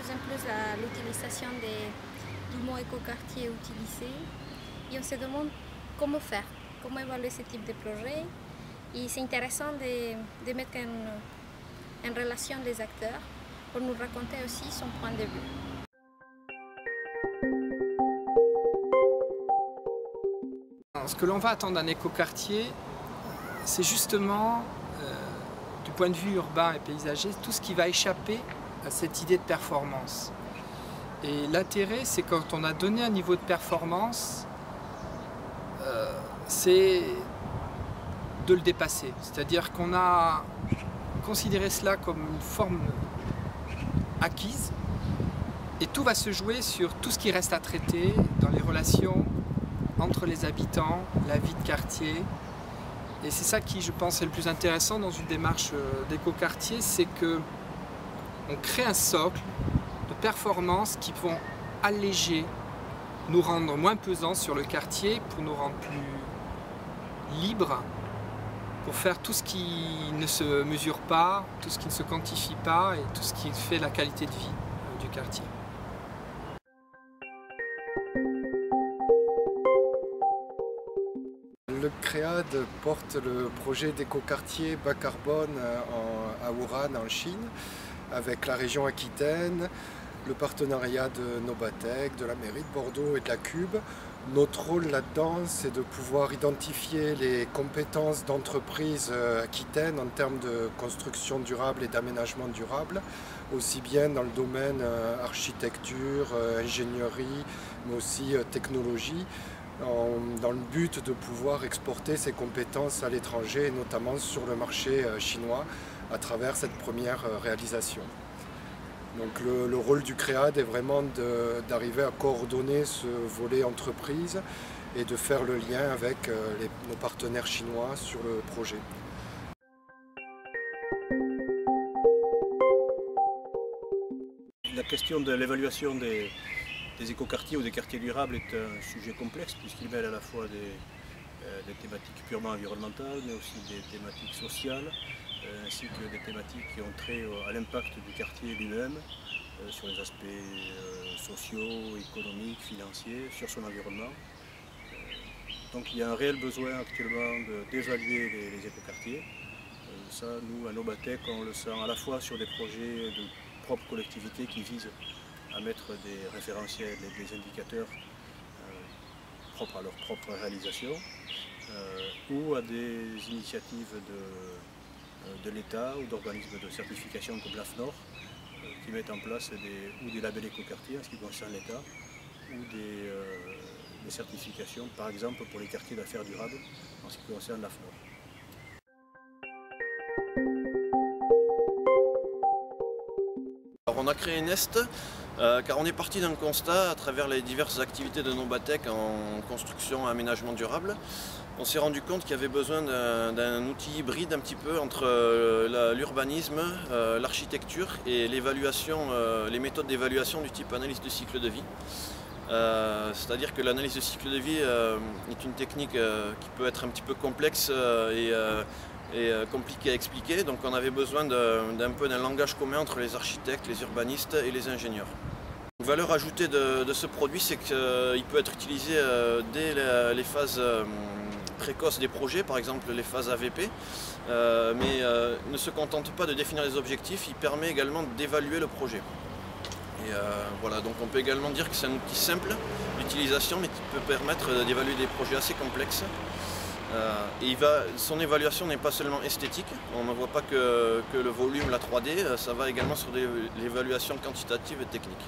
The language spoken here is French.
plus en plus l'utilisation du mot écoquartier utilisé et on se demande comment faire, comment évaluer ce type de projet. Et c'est intéressant de mettre en relation les acteurs pour nous raconter aussi son point de vue. Ce que l'on va attendre d'un écoquartier, c'est justement, du point de vue urbain et paysager, tout ce qui va échapper à cette idée de performance. Et l'intérêt, c'est quand on a donné un niveau de performance, c'est de le dépasser. C'est-à-dire qu'on a considéré cela comme une forme acquise et tout va se jouer sur tout ce qui reste à traiter dans les relations entre les habitants, la vie de quartier. Et c'est ça qui, je pense, est le plus intéressant dans une démarche d'écoquartier, c'est que on crée un socle de performances qui vont alléger, nous rendre moins pesants sur le quartier, pour nous rendre plus libres, pour faire tout ce qui ne se mesure pas, tout ce qui ne se quantifie pas et tout ce qui fait la qualité de vie du quartier. Le CREAD porte le projet d'écoquartier bas carbone à Wuhan en Chine avec la région Aquitaine, le partenariat de Nobatec, de la mairie de Bordeaux et de la Cube. Notre rôle là-dedans, c'est de pouvoir identifier les compétences d'entreprises aquitaines en termes de construction durable et d'aménagement durable, aussi bien dans le domaine architecture, ingénierie, mais aussi technologie, dans le but de pouvoir exporter ces compétences à l'étranger, et notamment sur le marché chinois, à travers cette première réalisation. Donc le rôle du CREAD est vraiment d'arriver à coordonner ce volet entreprise et de faire le lien avec nos partenaires chinois sur le projet. La question de l'évaluation des écoquartiers ou des quartiers durables est un sujet complexe puisqu'il mêle à la fois des thématiques purement environnementales mais aussi des thématiques sociales ainsi que des thématiques qui ont trait à l'impact du quartier lui-même sur les aspects sociaux, économiques, financiers, sur son environnement. Donc il y a un réel besoin actuellement d'évaluer les écoquartiers. Ça, nous, à Nobatec, on le sent à la fois sur des projets de propres collectivités qui visent à mettre des référentiels et des indicateurs propres à leur propre réalisation ou à des initiatives de l'État ou d'organismes de certification comme l'AFNOR qui mettent en place des labels écoquartiers en ce qui concerne l'État ou des certifications par exemple pour les quartiers d'affaires durables en ce qui concerne l'AFNOR. On a créé Nest car on est parti d'un constat à travers les diverses activités de Nobatec en construction et aménagement durable. On s'est rendu compte qu'il y avait besoin d'un outil hybride un petit peu entre l'urbanisme, l'architecture et l'évaluation, les méthodes d'évaluation du type analyse de cycle de vie. C'est-à-dire que l'analyse de cycle de vie est une technique qui peut être un petit peu complexe et compliqué à expliquer, donc on avait besoin d'un peu d'un langage commun entre les architectes, les urbanistes et les ingénieurs. La valeur ajoutée de ce produit, c'est qu'il peut être utilisé dès les phases précoces des projets, par exemple les phases AVP, mais ne se contente pas de définir les objectifs, il permet également d'évaluer le projet. Et voilà, donc on peut également dire que c'est un outil simple d'utilisation, mais qui peut permettre d'évaluer des projets assez complexes. Et son évaluation n'est pas seulement esthétique, on ne voit pas que le volume, la 3D, ça va également sur l'évaluation quantitative et technique.